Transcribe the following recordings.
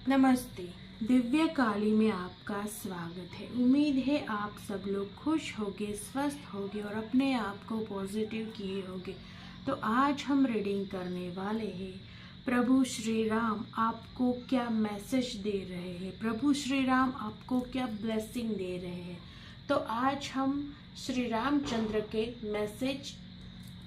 नमस्ते। दिव्य काली में आपका स्वागत है। उम्मीद है आप सब लोग खुश होगे, स्वस्थ होगे और अपने आप को पॉजिटिव किए होगे। तो आज हम रीडिंग करने वाले हैं प्रभु श्री राम आपको क्या मैसेज दे रहे हैं, प्रभु श्री राम आपको क्या ब्लेसिंग दे रहे हैं। तो आज हम श्री रामचंद्र के मैसेज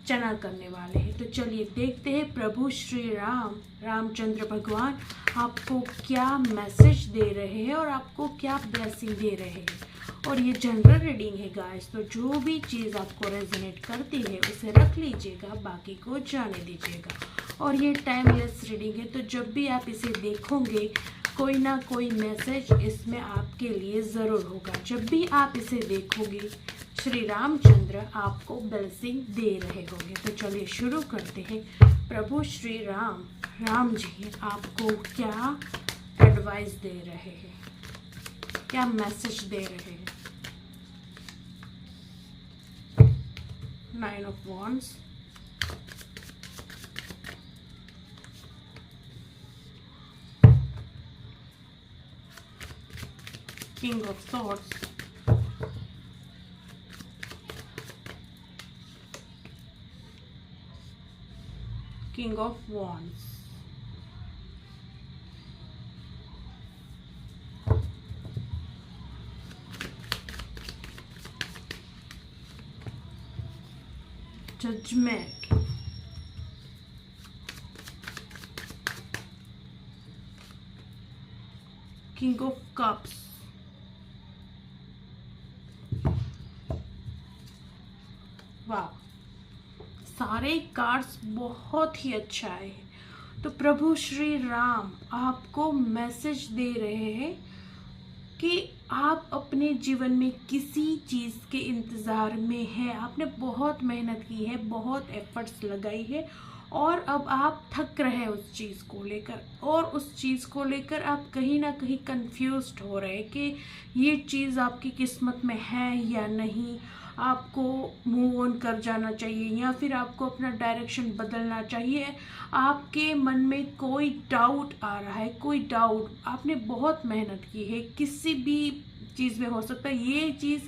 चना करने वाले हैं। तो चलिए देखते हैं प्रभु श्री रामचंद्र भगवान आपको क्या मैसेज दे रहे हैं और आपको क्या ब्लेसिंग दे रहे हैं। और ये जनरल रीडिंग है गाइस, तो जो भी चीज़ आपको रेजोनेट करती है उसे रख लीजिएगा, बाकी को जाने दीजिएगा। और ये टाइमलेस रीडिंग है, तो जब भी आप इसे देखोगे कोई ना कोई मैसेज इसमें आपके लिए ज़रूर होगा। जब भी आप इसे देखोगे श्री रामचंद्र आपको ब्लेसिंग दे रहे होंगे। तो चलिए शुरू करते हैं। प्रभु श्री राम जी आपको क्या एडवाइस दे रहे हैं, क्या मैसेज दे रहे हैं। 9 of Wands, King of Swords, King of Wands, Judgment, King of Cups, वाह, सारे कार्ड्स बहुत ही अच्छा है। तो प्रभु श्री राम आपको मैसेज दे रहे हैं कि आप अपने जीवन में किसी चीज़ के इंतज़ार में हैं। आपने बहुत मेहनत की है, बहुत एफर्ट्स लगाई है और अब आप थक रहे हैं उस चीज़ को लेकर, और उस चीज़ को लेकर आप कहीं ना कहीं कंफ्यूज्ड हो रहे हैं कि ये चीज़ आपकी किस्मत में है या नहीं। आपको मूव ऑन कर जाना चाहिए या फिर आपको अपना डायरेक्शन बदलना चाहिए। आपके मन में कोई डाउट आ रहा है, कोई डाउट। आपने बहुत मेहनत की है, किसी भी चीज़ में हो सकता है। ये चीज़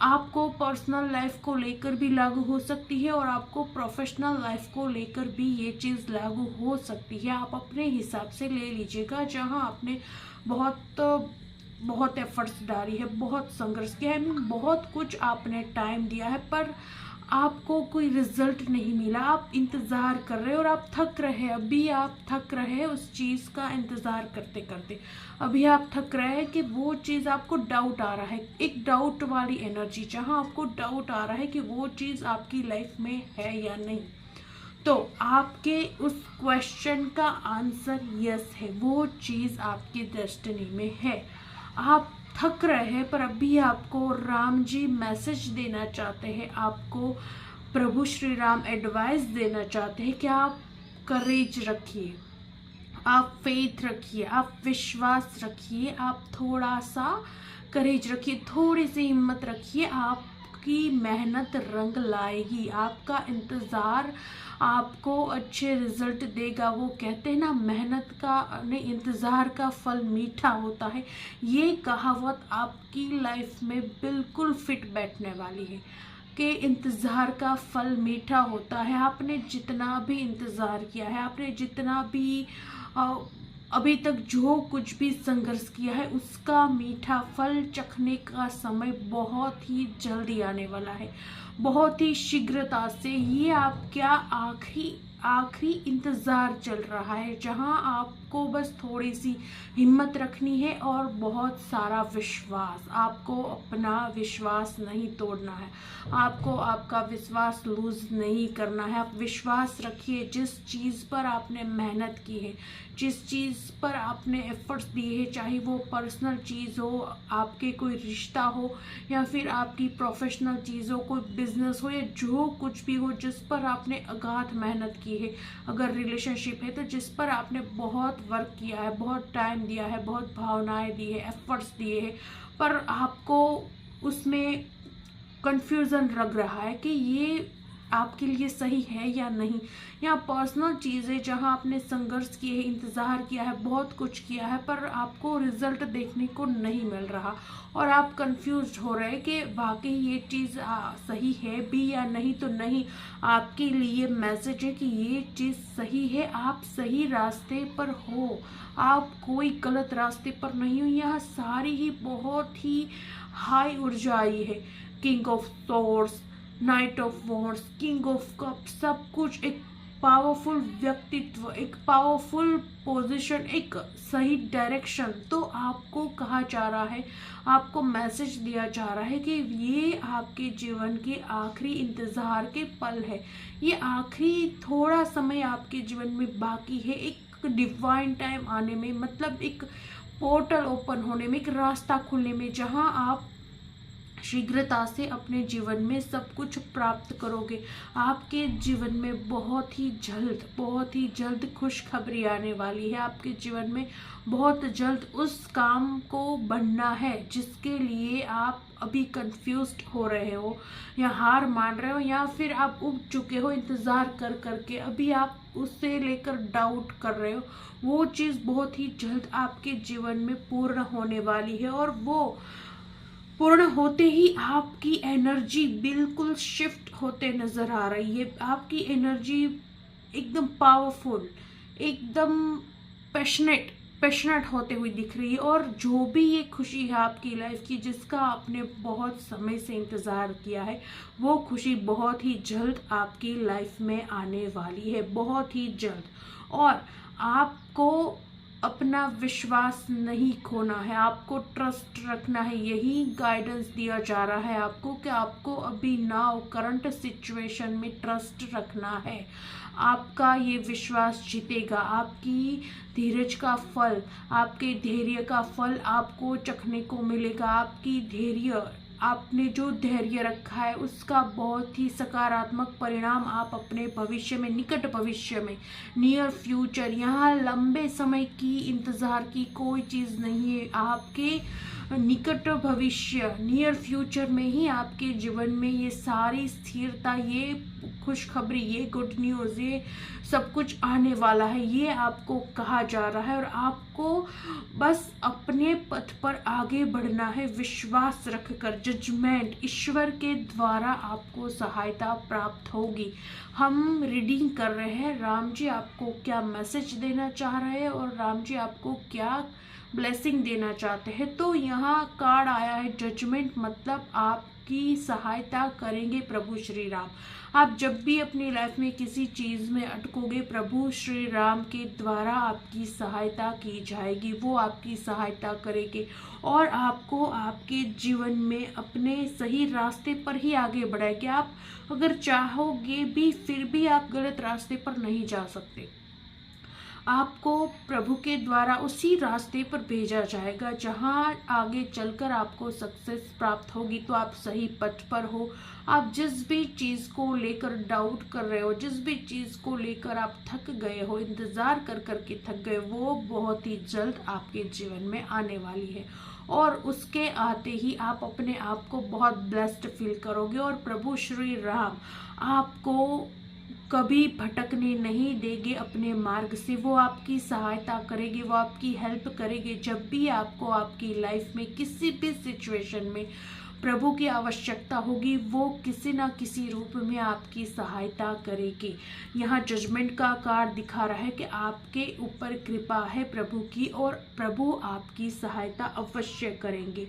आपको पर्सनल लाइफ को लेकर भी लागू हो सकती है और आपको प्रोफेशनल लाइफ को लेकर भी ये चीज़ लागू हो सकती है। आप अपने हिसाब से ले लीजिएगा। जहाँ आपने बहुत एफर्ट्स डाली है, बहुत संघर्ष किया है, बहुत कुछ आपने टाइम दिया है, पर आपको कोई रिजल्ट नहीं मिला। आप इंतज़ार कर रहे हैं और आप थक रहे हैं। अभी आप थक रहे हैं उस चीज़ का इंतज़ार करते करते। अभी आप थक रहे हैं कि वो चीज़ आपको डाउट आ रहा है, एक डाउट वाली एनर्जी, जहाँ आपको डाउट आ रहा है कि वो चीज़ आपकी लाइफ में है या नहीं। तो आपके उस क्वेश्चन का आंसर यस है, वो चीज़ आपकी डेस्टिनी में है। आप थक रहे हैं, पर अभी आपको राम जी मैसेज देना चाहते हैं, आपको प्रभु श्री राम एडवाइस देना चाहते हैं कि आप करेज रखिए, आप फेथ रखिए, आप विश्वास रखिए, आप थोड़ा सा करेज रखिए, थोड़ी सी हिम्मत रखिए। आपकी मेहनत रंग लाएगी, आपका इंतज़ार आपको अच्छे रिजल्ट देगा। वो कहते हैं ना, मेहनत का नहीं, इंतज़ार का फल मीठा होता है। ये कहावत आपकी लाइफ में बिल्कुल फिट बैठने वाली है कि इंतज़ार का फल मीठा होता है। आपने जितना भी इंतज़ार किया है, आपने जितना भी अभी तक जो कुछ भी संघर्ष किया है, उसका मीठा फल चखने का समय बहुत ही जल्दी आने वाला है, बहुत ही शीघ्रता से। ये आपका आखिरी इंतज़ार चल रहा है, जहां आपको बस थोड़ी सी हिम्मत रखनी है और बहुत सारा विश्वास। आपको अपना विश्वास नहीं तोड़ना है, आपको आपका विश्वास लूज नहीं करना है। आप विश्वास रखिए, जिस चीज़ पर आपने मेहनत की है, जिस चीज़ पर आपने एफर्ट्स दिए हैं, चाहे वो पर्सनल चीज़ हो, आपके कोई रिश्ता हो, या फिर आपकी प्रोफेशनल चीज़ हो, कोई बिजनेस हो, या जो कुछ भी हो जिस पर आपने अगाध मेहनत की है। अगर रिलेशनशिप है तो जिस पर आपने बहुत वर्क किया है, बहुत टाइम दिया है, बहुत भावनाएं दी है, एफर्ट्स दिए हैं, पर आपको उसमें कंफ्यूजन लग रहा है कि ये आपके लिए सही है या नहीं। यहाँ पर्सनल चीज़ें जहाँ आपने संघर्ष किए है, इंतज़ार किया है, बहुत कुछ किया है, पर आपको रिजल्ट देखने को नहीं मिल रहा और आप कंफ्यूज हो रहे हैं कि वाकई ये चीज़ सही है भी या नहीं। तो नहीं, आपके लिए मैसेज है कि ये चीज़ सही है, आप सही रास्ते पर हो, आप कोई गलत रास्ते पर नहीं हो। यहाँ सारी ही बहुत ही हाई ऊर्जा आई है। King of swords, night of wands, king of cup, सब कुछ एक पावरफुल व्यक्तित्व, एक पावरफुल पोजीशन, एक सही डायरेक्शन। तो आपको कहा जा रहा है, आपको मैसेज दिया जा रहा है कि ये आपके जीवन के आखिरी इंतज़ार के पल है। ये आखिरी थोड़ा समय आपके जीवन में बाकी है, एक डिवाइन टाइम आने में, मतलब एक पोर्टल ओपन होने में, एक रास्ता खुलने में, जहां आप शीघ्रता से अपने जीवन में सब कुछ प्राप्त करोगे। आपके जीवन में बहुत ही जल्द खुशखबरी आने वाली है। आपके जीवन में बहुत जल्द उस काम को बनना है जिसके लिए आप अभी कंफ्यूज्ड हो रहे हो या हार मान रहे हो, या फिर आप उब चुके हो इंतज़ार कर करके, अभी आप उससे लेकर डाउट कर रहे हो। वो चीज़ बहुत ही जल्द आपके जीवन में पूर्ण होने वाली है और वो पूर्ण होते ही आपकी एनर्जी बिल्कुल शिफ्ट होते नजर आ रही है। आपकी एनर्जी एकदम पावरफुल, एकदम पैशनेट होते हुए दिख रही है। और जो भी ये खुशी है आपकी लाइफ की, जिसका आपने बहुत समय से इंतज़ार किया है, वो खुशी बहुत ही जल्द आपकी लाइफ में आने वाली है, बहुत ही जल्द। और आपको अपना विश्वास नहीं खोना है, आपको ट्रस्ट रखना है। यही गाइडेंस दिया जा रहा है आपको कि आपको अभी नाउ करंट सिचुएशन में ट्रस्ट रखना है। आपका ये विश्वास जीतेगा। आपकी धीरज का फल, आपके धैर्य का फल आपको चखने को मिलेगा। आपकी धैर्य, आपने जो धैर्य रखा है उसका बहुत ही सकारात्मक परिणाम आप अपने भविष्य में, निकट भविष्य में, नियर फ्यूचर, यहाँ लंबे समय की इंतज़ार की कोई चीज़ नहीं है। आपके निकट भविष्य, नियर फ्यूचर में ही आपके जीवन में ये सारी स्थिरता, ये खुशखबरी, ये गुड न्यूज़, ये सब कुछ आने वाला है। ये आपको कहा जा रहा है और आपको बस अपने पथ पर आगे बढ़ना है, विश्वास रखकर। जजमेंट, ईश्वर के द्वारा आपको सहायता प्राप्त होगी। हम रीडिंग कर रहे हैं, राम जी आपको क्या मैसेज देना चाह रहे हैं और राम जी आपको क्या ब्लेसिंग देना चाहते हैं। तो यहाँ कार्ड आया है जजमेंट, मतलब आपकी सहायता करेंगे प्रभु श्री राम। आप जब भी अपनी लाइफ में किसी चीज़ में अटकोगे, प्रभु श्री राम के द्वारा आपकी सहायता की जाएगी, वो आपकी सहायता करेंगे और आपको आपके जीवन में अपने सही रास्ते पर ही आगे बढ़ाएंगे। आप अगर चाहोगे भी, फिर भी आप गलत रास्ते पर नहीं जा सकते। आपको प्रभु के द्वारा उसी रास्ते पर भेजा जाएगा जहां आगे चलकर आपको सक्सेस प्राप्त होगी। तो आप सही पथ पर हो। आप जिस भी चीज़ को लेकर डाउट कर रहे हो, जिस भी चीज़ को लेकर आप थक गए हो, इंतज़ार कर करके थक गए, वो बहुत ही जल्द आपके जीवन में आने वाली है और उसके आते ही आप अपने आप को बहुत ब्लेस्ड फील करोगे और प्रभु श्री राम आपको कभी भटकने नहीं देंगे अपने मार्ग से। वो आपकी सहायता करेंगे, वो आपकी हेल्प करेंगे। जब भी आपको आपकी लाइफ में किसी भी सिचुएशन में प्रभु की आवश्यकता होगी, वो किसी ना किसी रूप में आपकी सहायता करेगी। यहाँ जजमेंट का कार्ड दिखा रहा है कि आपके ऊपर कृपा है प्रभु की और प्रभु आपकी सहायता अवश्य करेंगे।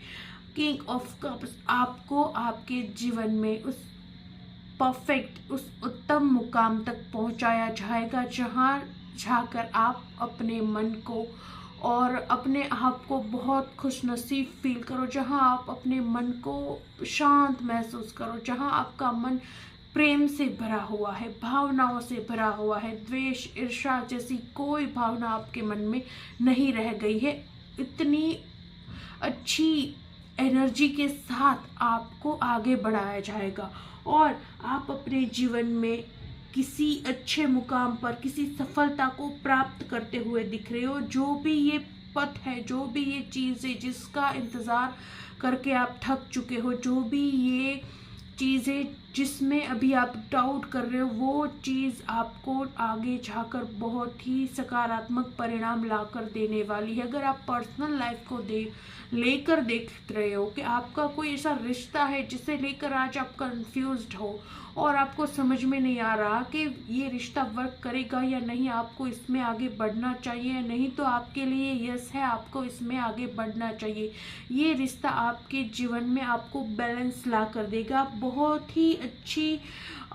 किंग ऑफ कप्स, आपको आपके जीवन में उस परफेक्ट, उस उत्तम मुकाम तक पहुंचाया जाएगा जहां जाकर आप अपने मन को और अपने आप को बहुत खुशनसीब फील करो, जहां आप अपने मन को शांत महसूस करो, जहां आपका मन प्रेम से भरा हुआ है, भावनाओं से भरा हुआ है, द्वेष, ईर्ष्या जैसी कोई भावना आपके मन में नहीं रह गई है। इतनी अच्छी एनर्जी के साथ आपको आगे बढ़ाया जाएगा और आप अपने जीवन में किसी अच्छे मुकाम पर, किसी सफलता को प्राप्त करते हुए दिख रहे हो। जो भी ये पथ है, जो भी ये चीज़ है जिसका इंतज़ार करके आप थक चुके हो, जो भी ये चीज़ें जिसमें अभी आप डाउट कर रहे हो, वो चीज़ आपको आगे जाकर बहुत ही सकारात्मक परिणाम लाकर देने वाली है। अगर आप पर्सनल लाइफ को लेकर देख रहे हो कि आपका कोई ऐसा रिश्ता है जिसे लेकर आज आप कंफ्यूज्ड हो और आपको समझ में नहीं आ रहा कि ये रिश्ता वर्क करेगा या नहीं, आपको इसमें आगे बढ़ना चाहिए या नहीं, तो आपके लिए यस है, आपको इसमें आगे बढ़ना चाहिए। ये रिश्ता आपके जीवन में आपको बैलेंस ला कर देगा। आप बहुत ही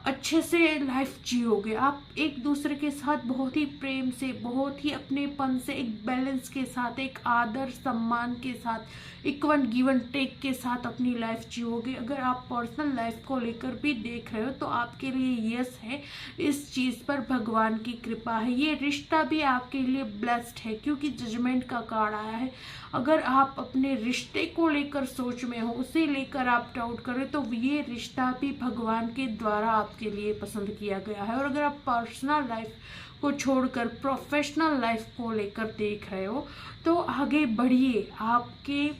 अच्छे से लाइफ जियोगे। आप एक दूसरे के साथ बहुत ही प्रेम से, बहुत ही अपनेपन से, एक बैलेंस के साथ, एक आदर सम्मान के साथ, इक्वल गिव एंड टेक के साथ अपनी लाइफ जियोगे। अगर आप पर्सनल लाइफ को लेकर भी देख रहे हो तो आपके लिए यस है, इस चीज़ पर भगवान की कृपा है। ये रिश्ता भी आपके लिए ब्लेस्ड है क्योंकि जजमेंट का कार्ड आया है। अगर आप अपने रिश्ते को लेकर सोच में हो, उसे लेकर आप डाउट करें, तो ये रिश्ता भी भगवान के द्वारा आपके लिए पसंद किया गया है। और अगर आप पर्सनल लाइफ को छोड़कर प्रोफेशनल लाइफ को लेकर देख रहे हो तो आगे बढ़िए। आपके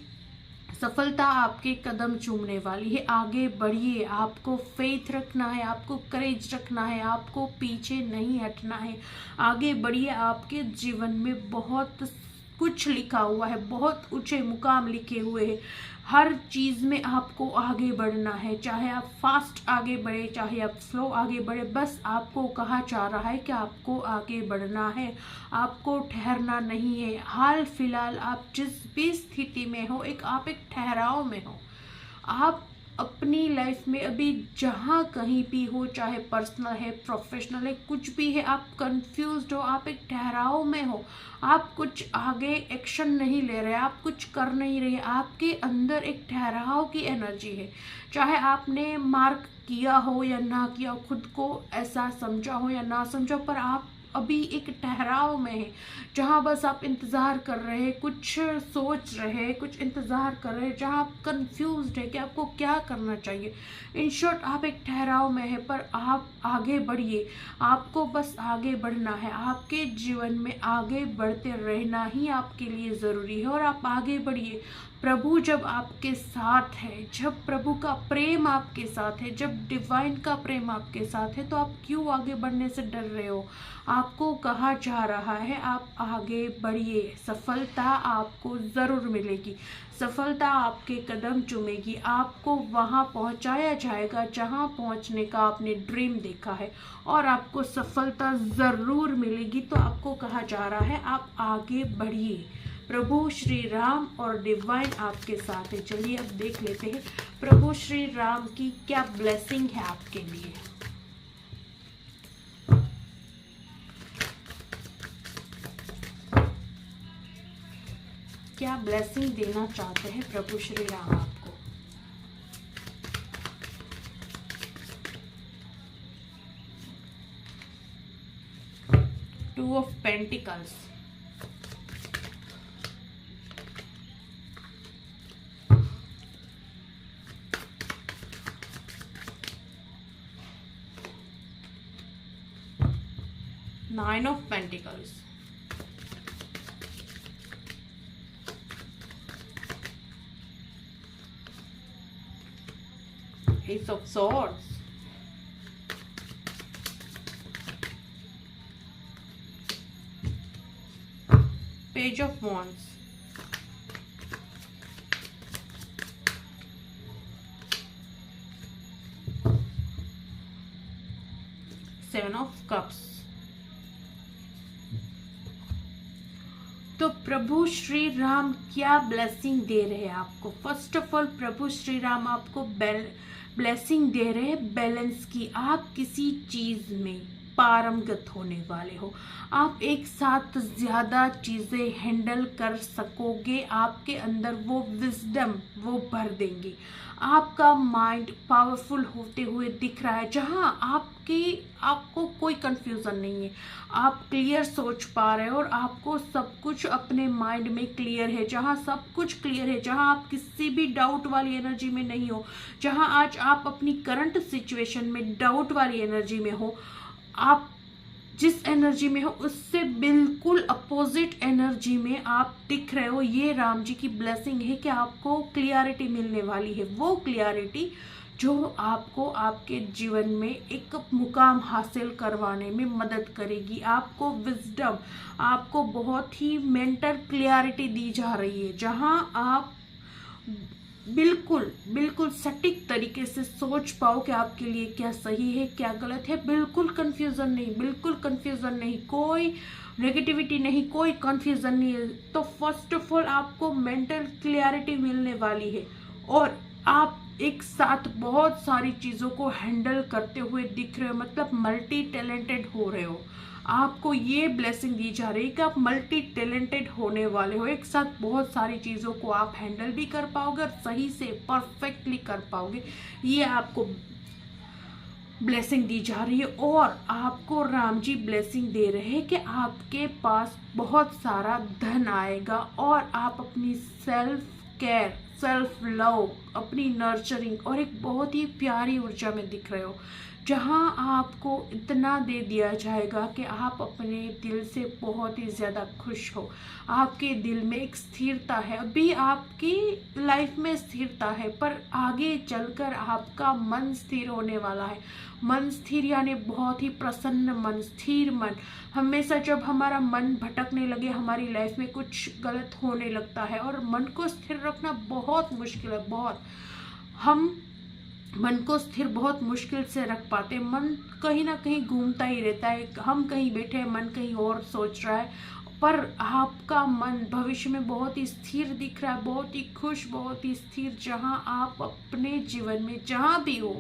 सफलता आपके कदम चूमने वाली है। आगे बढ़िए, आपको फेथ रखना है, आपको करेज रखना है, आपको पीछे नहीं हटना है। आगे बढ़िए, आपके जीवन में बहुत कुछ लिखा हुआ है, बहुत ऊंचे मुकाम लिखे हुए हैं। हर चीज़ में आपको आगे बढ़ना है, चाहे आप फास्ट आगे बढ़े, चाहे आप स्लो आगे बढ़े, बस आपको कहा जा रहा है कि आपको आगे बढ़ना है, आपको ठहरना नहीं है। हाल फिलहाल आप जिस भी स्थिति में हो, आप एक ठहराव में हो। आप अपनी लाइफ में अभी जहाँ कहीं भी हो, चाहे पर्सनल है, प्रोफेशनल है, कुछ भी है, आप कंफ्यूज्ड हो, आप एक ठहराव में हो, आप कुछ आगे एक्शन नहीं ले रहे, आप कुछ कर नहीं रहे, आपके अंदर एक ठहराव की एनर्जी है। चाहे आपने मार्क किया हो या ना किया हो, खुद को ऐसा समझा हो या ना समझा, पर आप अभी एक ठहराव में है जहाँ बस आप इंतज़ार कर रहे हैं, कुछ सोच रहे हैं, कुछ इंतज़ार कर रहे हैं, जहाँ आप कंफ्यूज्ड है कि आपको क्या करना चाहिए। इन शॉर्ट आप एक ठहराव में है, पर आप आगे बढ़िए। आपको बस आगे बढ़ना है, आपके जीवन में आगे बढ़ते रहना ही आपके लिए ज़रूरी है। और आप आगे बढ़िए। प्रभु जब आपके साथ है, जब प्रभु का प्रेम आपके साथ है, जब डिवाइन का प्रेम आपके साथ है, तो आप क्यों आगे बढ़ने से डर रहे हो। आपको कहा जा रहा है आप आगे बढ़िए। सफलता आपको ज़रूर मिलेगी, सफलता आपके कदम चूमेगी, आपको वहाँ पहुँचाया जाएगा जहाँ पहुँचने का आपने ड्रीम देखा है, और आपको सफलता ज़रूर मिलेगी। तो आपको कहा जा रहा है आप आगे बढ़िए। प्रभु श्री राम और डिवाइन आपके साथ है। चलिए अब देख लेते हैं प्रभु श्री राम की क्या ब्लेसिंग है आपके लिए। क्या ब्लेसिंग देना चाहते हैं प्रभु श्री राम आपको। Two of pentacles, nine of pentacles, S of swords, page of wands, seven of cups. तो प्रभु श्री राम क्या ब्लेसिंग दे रहे हैं आपको। फर्स्ट ऑफ ऑल प्रभु श्री राम आपको ब्लेसिंग दे रहे हैं बैलेंस की। आप किसी चीज में पारंगत होने वाले हो, आप एक साथ ज्यादा चीजें हैंडल कर सकोगे। आपके अंदर वो विजडम वो भर देंगे। आपका माइंड पावरफुल होते हुए दिख रहा है, जहां आपको कोई कंफ्यूजन नहीं है, आप क्लियर सोच पा रहे हो और आपको सब कुछ अपने माइंड में क्लियर है। जहां सब कुछ क्लियर है, जहां आप किसी भी डाउट वाली एनर्जी में नहीं हो, जहां आज आप अपनी करंट सिचुएशन में डाउट वाली एनर्जी में हो, आप जिस एनर्जी में हो उससे बिल्कुल अपोजिट एनर्जी में आप दिख रहे हो। ये राम जी की ब्लेसिंग है कि आपको क्लियरिटी मिलने वाली है। वो क्लियरिटी जो आपको आपके जीवन में एक मुकाम हासिल करवाने में मदद करेगी। आपको विजडम, आपको बहुत ही मेंटल क्लियरिटी दी जा रही है, जहां आप बिल्कुल बिल्कुल सटीक तरीके से सोच पाओ कि आपके लिए क्या सही है क्या गलत है। बिल्कुल कंफ्यूजन नहीं, बिल्कुल कंफ्यूजन नहीं, कोई नेगेटिविटी नहीं, कोई कंफ्यूजन नहीं है। तो फर्स्ट ऑफ ऑल आपको मेंटल क्लियरिटी मिलने वाली है और आप एक साथ बहुत सारी चीज़ों को हैंडल करते हुए दिख रहे हो, मतलब मल्टी टैलेंटेड हो रहे हो। आपको ये ब्लेसिंग दी जा रही है कि आप मल्टी टैलेंटेड होने वाले हो। एक साथ बहुत सारी चीज़ों को आप हैंडल भी कर पाओगे और सही से परफेक्टली कर पाओगे। ये आपको ब्लेसिंग दी जा रही है और आपको राम जी ब्लेसिंग दे रहे हैं कि आपके पास बहुत सारा धन आएगा और आप अपनी सेल्फ केयर, सेल्फ लव, अपनी नर्चरिंग और एक बहुत ही प्यारी ऊर्जा में दिख रहे हो, जहां आपको इतना दे दिया जाएगा कि आप अपने दिल से बहुत ही ज़्यादा खुश हो। आपके दिल में एक स्थिरता है, अभी आपकी लाइफ में स्थिरता है, पर आगे चलकर आपका मन स्थिर होने वाला है। मन स्थिर यानी बहुत ही प्रसन्न मन, स्थिर मन। हमेशा जब हमारा मन भटकने लगे, हमारी लाइफ में कुछ गलत होने लगता है और मन को स्थिर रखना बहुत मुश्किल है, बहुत। हम मन को स्थिर बहुत मुश्किल से रख पाते। मन कहीं ना कहीं घूमता ही रहता है, हम कहीं बैठे हैं, मन कहीं और सोच रहा है, पर आपका मन भविष्य में बहुत ही स्थिर दिख रहा है, बहुत ही खुश, बहुत ही स्थिर, जहां आप अपने जीवन में जहां भी हो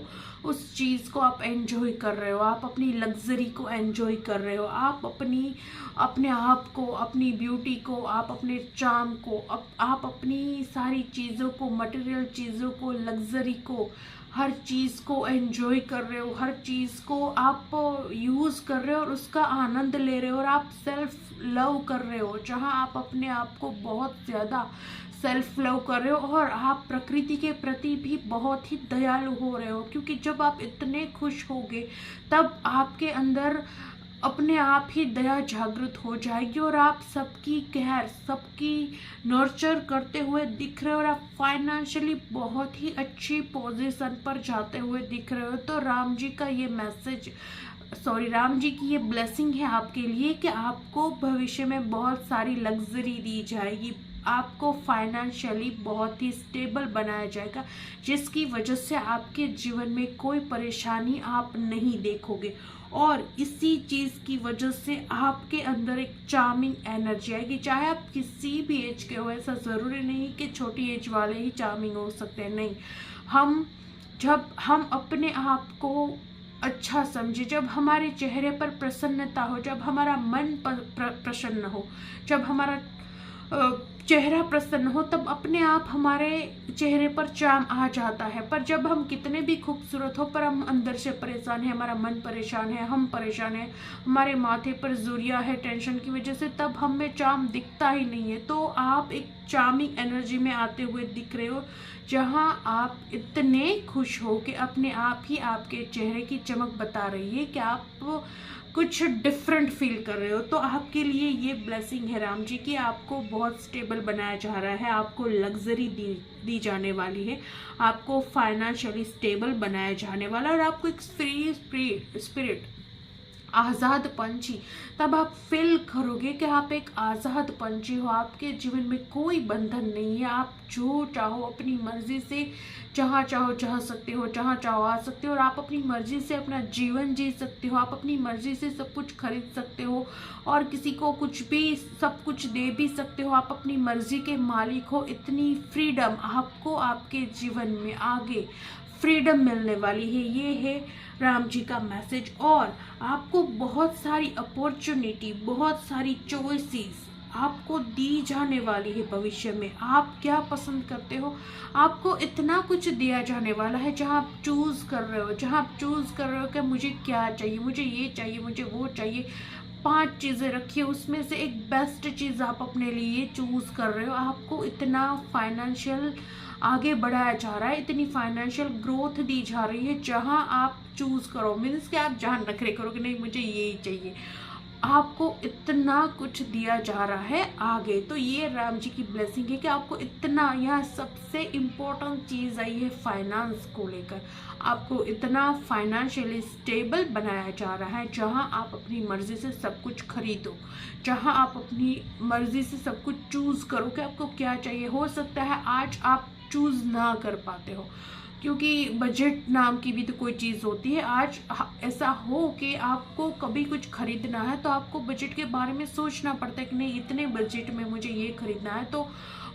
उस चीज़ को आप एंजॉय कर रहे हो, आप अपनी लग्जरी को एंजॉय कर रहे हो, आप अपने आप को, अपनी ब्यूटी को, आप अपने चार्म को, आप अपनी सारी चीज़ों को, मटेरियल चीज़ों को, लग्जरी को, हर चीज़ को एंजॉय कर रहे हो, हर चीज़ को आप यूज़ कर रहे हो और उसका आनंद ले रहे हो और आप सेल्फ लव कर रहे हो, जहां आप अपने आप को बहुत ज़्यादा सेल्फ लव कर रहे हो और आप प्रकृति के प्रति भी बहुत ही दयालु हो रहे हो। क्योंकि जब आप इतने खुश होगे तब आपके अंदर अपने आप ही दया जागृत हो जाएगी और आप सबकी केयर, सबकी नर्चर करते हुए दिख रहे हो और आप फाइनेंशियली बहुत ही अच्छी पोजीशन पर जाते हुए दिख रहे हो। तो राम जी का ये मैसेज, राम जी की ये ब्लेसिंग है आपके लिए कि आपको भविष्य में बहुत सारी लग्जरी दी जाएगी, आपको फाइनेंशियली बहुत ही स्टेबल बनाया जाएगा, जिसकी वजह से आपके जीवन में कोई परेशानी आप नहीं देखोगे। और इसी चीज़ की वजह से आपके अंदर एक चार्मिंग एनर्जी आएगी, चाहे आप किसी भी एज के हो। ऐसा ज़रूरी नहीं कि छोटी एज वाले ही चार्मिंग हो सकते हैं, नहीं। जब हम अपने आप को अच्छा समझे, जब हमारे चेहरे पर प्रसन्नता हो, जब हमारा मन प्रसन्न हो, जब हमारा चेहरा प्रसन्न हो, तब अपने आप हमारे चेहरे पर चार्म आ जाता है। पर जब हम कितने भी खूबसूरत हो पर हम अंदर से परेशान है, हमारा मन परेशान है, हम परेशान है, हमारे माथे पर जुरिया है टेंशन की वजह से, तब हमें चार्म दिखता ही नहीं है। तो आप एक चार्मिंग एनर्जी में आते हुए दिख रहे हो, जहां आप इतने खुश हो कि अपने आप ही आपके चेहरे की चमक बता रही है कि आप कुछ डिफरेंट फील कर रहे हो। तो आपके लिए ये ब्लेसिंग है राम जी की, आपको बहुत स्टेबल बनाया जा रहा है, आपको लग्जरी दी जाने वाली है, आपको फाइनेंशियली स्टेबल बनाया जाने वाला है और आपको एक फ्री स्पिरिट, आज़ाद पंछी, तब आप फील करोगे कि आप एक आज़ाद पंछी हो। आपके जीवन में कोई बंधन नहीं है, आप जो चाहो अपनी मर्जी से जहाँ चाहो जा सकते हो, जहाँ चाहो आ सकते हो और आप अपनी मर्जी से अपना जीवन जी सकते हो, आप अपनी मर्जी से सब कुछ खरीद सकते हो और किसी को कुछ भी सब कुछ दे भी सकते हो। आप अपनी मर्जी के मालिक हो। इतनी फ्रीडम आपको आपके जीवन में आगे फ्रीडम मिलने वाली है। ये है राम जी का मैसेज। और आपको बहुत सारी अपॉर्चुनिटी, बहुत सारी चॉइसेस आपको दी जाने वाली है भविष्य में। आप क्या पसंद करते हो, आपको इतना कुछ दिया जाने वाला है, जहां आप चूज कर रहे हो, जहां आप चूज कर रहे हो कि मुझे क्या चाहिए, मुझे ये चाहिए, मुझे वो चाहिए। 5 चीज़ें रखिए, उसमें से एक बेस्ट चीज़ आप अपने लिए चूज कर रहे हो। आपको इतना फाइनेंशियल आगे बढ़ाया जा रहा है, इतनी फाइनेंशियल ग्रोथ दी जा रही है, जहां आप चूज करो, मीन्स कि आप जहां नखरे करो कि नहीं मुझे यही चाहिए। आपको इतना कुछ दिया जा रहा है आगे। तो ये राम जी की ब्लेसिंग है कि आपको इतना, यहाँ सबसे इम्पोर्टेंट चीज़ आई है फाइनेंस को लेकर, आपको इतना फाइनेंशियली स्टेबल बनाया जा रहा है, जहाँ आप अपनी मर्जी से सब कुछ खरीदो, जहाँ आप अपनी मर्जी से सब कुछ चूज़ करो कि आपको क्या चाहिए। हो सकता है आज आप चूज़ ना कर पाते हो, क्योंकि बजट नाम की भी तो कोई चीज़ होती है। आज ऐसा हो कि आपको कभी कुछ खरीदना है तो आपको बजट के बारे में सोचना पड़ता है कि नहीं, इतने बजट में मुझे ये खरीदना है, तो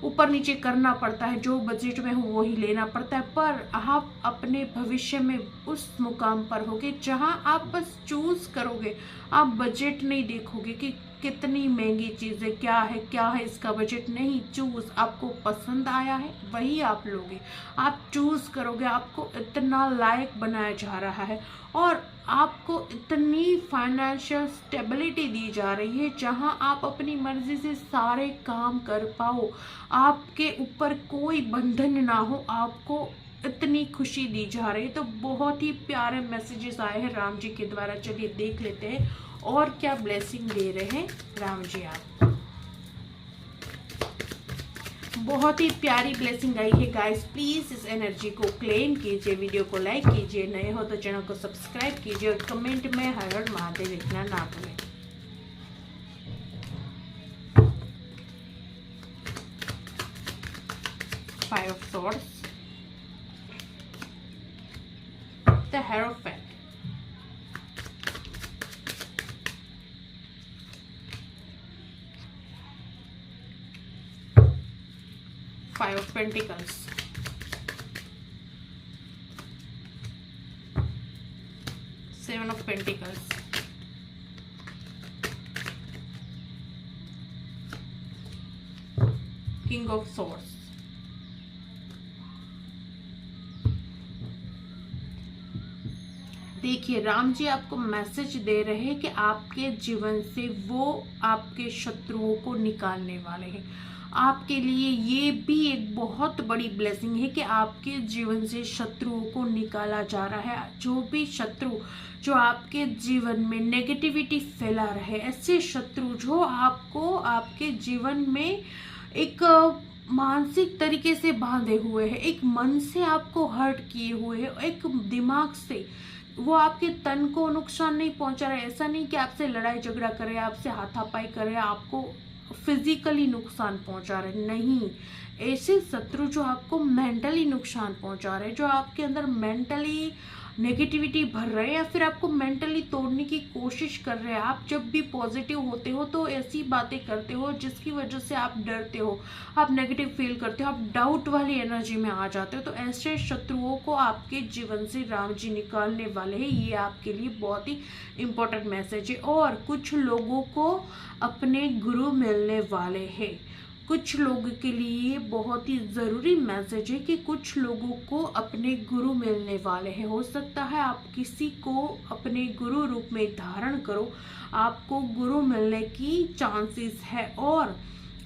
ऊपर नीचे करना पड़ता है, जो बजट में हो वही लेना पड़ता है। पर आप अपने भविष्य में उस मुकाम पर होगे जहां आप बस चूज करोगे, आप बजट नहीं देखोगे कि कितनी महंगी चीज़ है, क्या है इसका बजट, नहीं, चूज आपको पसंद आया है वही आप लोगे, आप चूज करोगे। आपको इतना लायक बनाया जा रहा है और आपको इतनी फाइनेंशियल स्टेबिलिटी दी जा रही है जहां आप अपनी मर्जी से सारे काम कर पाओ, आपके ऊपर कोई बंधन ना हो, आपको इतनी खुशी दी जा रही है। तो बहुत ही प्यारे मैसेजेस आए हैं राम जी के द्वारा। चलिए देख लेते हैं और क्या ब्लेसिंग दे रहे हैं राम जी आपको। बहुत ही प्यारी ब्लेसिंग आई है गाइस। प्लीज इस एनर्जी को क्लेम कीजिए, वीडियो को लाइक कीजिए, नए हो तो चैनल को सब्सक्राइब कीजिए और कमेंट में हर हर महादेव लिखना ना भूलें। Five of swords, the hierophant, Five of Pentacles, Seven of Pentacles, King of Swords। देखिए राम जी आपको मैसेज दे रहे हैं कि आपके जीवन से वो आपके शत्रुओं को निकालने वाले हैं। आपके लिए ये भी एक बहुत बड़ी ब्लेसिंग है कि आपके जीवन से शत्रुओं को निकाला जा रहा है। जो भी शत्रु जो आपके जीवन में नेगेटिविटी फैला रहे, ऐसे शत्रु जो आपको आपके जीवन में एक मानसिक तरीके से बांधे हुए हैं, एक मन से आपको हर्ट किए हुए हैं, एक दिमाग से वो आपके तन को नुकसान नहीं पहुंचा रहे। ऐसा नहीं कि आपसे लड़ाई झगड़ा करे, आपसे हाथापाई करे, आपको फिजिकली नुकसान पहुंचा रहे, नहीं, ऐसे शत्रु जो आपको मेंटली नुकसान पहुंचा रहे, जो आपके अंदर मेंटली नेगेटिविटी भर रहे हैं या फिर आपको मेंटली तोड़ने की कोशिश कर रहे हैं। आप जब भी पॉजिटिव होते हो तो ऐसी बातें करते हो जिसकी वजह से आप डरते हो, आप नेगेटिव फील करते हो, आप डाउट वाली एनर्जी में आ जाते हो। तो ऐसे शत्रुओं को आपके जीवन से राम जी निकालने वाले हैं। ये आपके लिए बहुत ही इम्पोर्टेंट मैसेज है। और कुछ लोगों को अपने गुरु मिलने वाले हैं। कुछ लोगों के लिए बहुत ही ज़रूरी मैसेज है कि कुछ लोगों को अपने गुरु मिलने वाले हैं। हो सकता है आप किसी को अपने गुरु रूप में धारण करो, आपको गुरु मिलने की चांसेस है। और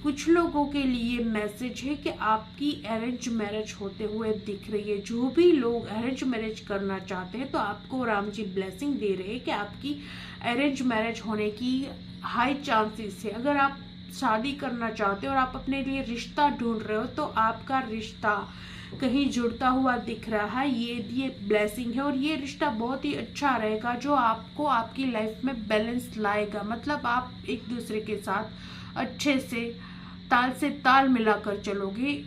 कुछ लोगों के लिए मैसेज है कि आपकी अरेंज मैरिज होते हुए दिख रही है। जो भी लोग अरेंज मैरिज करना चाहते हैं तो आपको राम जी ब्लेसिंग दे रहे हैं कि आपकी अरेंज मैरिज होने की हाई चांसेस है। अगर आप शादी करना चाहते हो और आप अपने लिए रिश्ता ढूंढ रहे हो तो आपका रिश्ता कहीं जुड़ता हुआ दिख रहा है। ये ब्लेसिंग है और ये रिश्ता बहुत ही अच्छा रहेगा जो आपको आपकी लाइफ में बैलेंस लाएगा। मतलब आप एक दूसरे के साथ अच्छे से ताल मिलाकर चलोगे,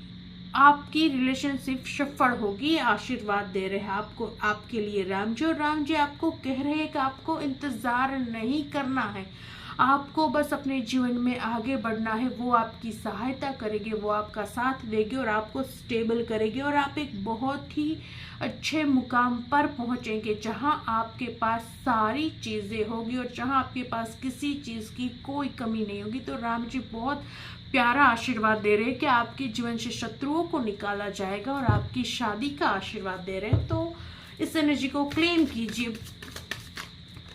आपकी रिलेशनशिप सफल होगी। आशीर्वाद दे रहे हैं आपको, आपके लिए राम जी। और राम जी आपको कह रहे हैं कि आपको इंतजार नहीं करना है, आपको बस अपने जीवन में आगे बढ़ना है। वो आपकी सहायता करेंगे, वो आपका साथ देंगे और आपको स्टेबल करेंगे और आप एक बहुत ही अच्छे मुकाम पर पहुंचेंगे जहां आपके पास सारी चीज़ें होगी और जहां आपके पास किसी चीज़ की कोई कमी नहीं होगी। तो राम जी बहुत प्यारा आशीर्वाद दे रहे हैं कि आपके जीवन से शत्रुओं को निकाला जाएगा और आपकी शादी का आशीर्वाद दे रहे हैं। तो इस एनर्जी को क्लेम कीजिए।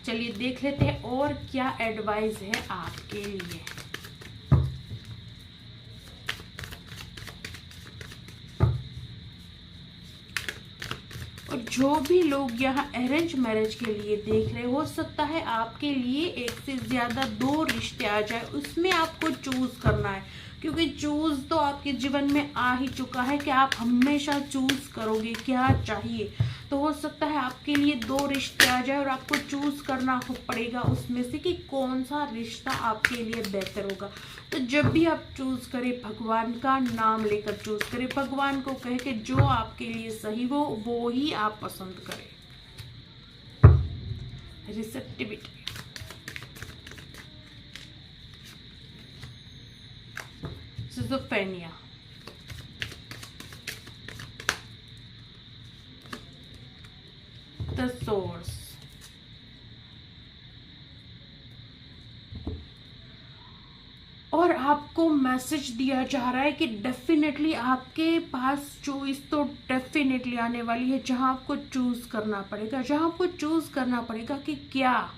चलिए देख लेते हैं और क्या एडवाइस है आपके लिए। और जो भी लोग यहाँ अरेंज मैरिज के लिए देख रहे, हो सकता है आपके लिए एक से ज़्यादा 2 रिश्ते आ जाए, उसमें आपको चूज करना है, क्योंकि चूज तो आपके जीवन में आ ही चुका है कि आप हमेशा चूज करोगे क्या चाहिए। तो हो सकता है आपके लिए 2 रिश्ते आ जाए और आपको चूज करना पड़ेगा उसमें से कि कौन सा रिश्ता आपके लिए बेहतर होगा। तो जब भी आप चूज करें, भगवान का नाम लेकर चूज करें, भगवान को कहे कि जो आपके लिए सही वो ही आप पसंद करें। रिसेप्टिविटी, सिजोफ्रेनिया, द सोर्स, और आपको मैसेज दिया जा रहा है कि डेफिनेटली आपके पास चॉइस तो डेफिनेटली आने वाली है, जहां आपको चूज करना पड़ेगा, कि क्या,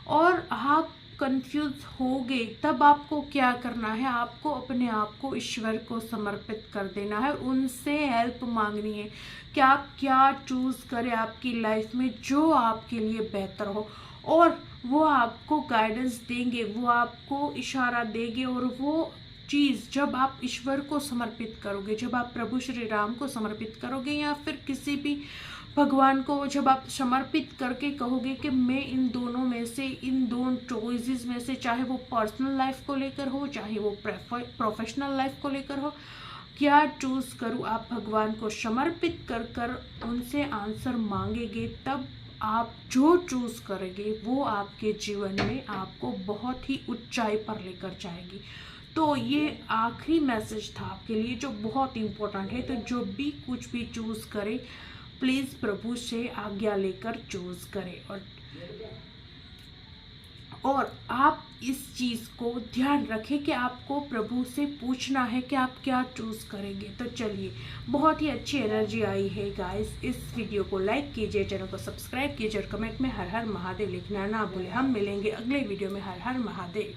और आप कंफ्यूज होगे तब आपको क्या करना है, आपको अपने आप को ईश्वर को समर्पित कर देना है, उनसे हेल्प मांगनी है कि आप क्या चूज करें आपकी लाइफ में जो आपके लिए बेहतर हो, और वो आपको गाइडेंस देंगे, वो आपको इशारा देंगे। और वो चीज़ जब आप ईश्वर को समर्पित करोगे, जब आप प्रभु श्री राम को समर्पित करोगे या फिर किसी भी भगवान को जब आप समर्पित करके कहोगे कि मैं इन दोनों में से, इन दोनों चॉइसेस में से, चाहे वो पर्सनल लाइफ को लेकर हो, चाहे वो प्रोफेशनल लाइफ को लेकर हो, क्या चूज करूँ, आप भगवान को समर्पित कर उनसे आंसर मांगेंगे, तब आप जो चूज करेंगे वो आपके जीवन में आपको बहुत ही ऊंचाई पर लेकर जाएगी। तो ये आखिरी मैसेज था आपके लिए जो बहुत इम्पोर्टेंट है। तो जो भी कुछ भी चूज करे, प्लीज प्रभु से आज्ञा लेकर चूज करें, और आप इस चीज को ध्यान रखें कि आपको प्रभु से पूछना है कि आप क्या चूज करेंगे। तो चलिए, बहुत ही अच्छी एनर्जी आई है गाइस। इस वीडियो को लाइक कीजिए, चैनल को सब्सक्राइब कीजिए और कमेंट में हर हर महादेव लिखना ना भूलें। हम मिलेंगे अगले वीडियो में। हर हर महादेव।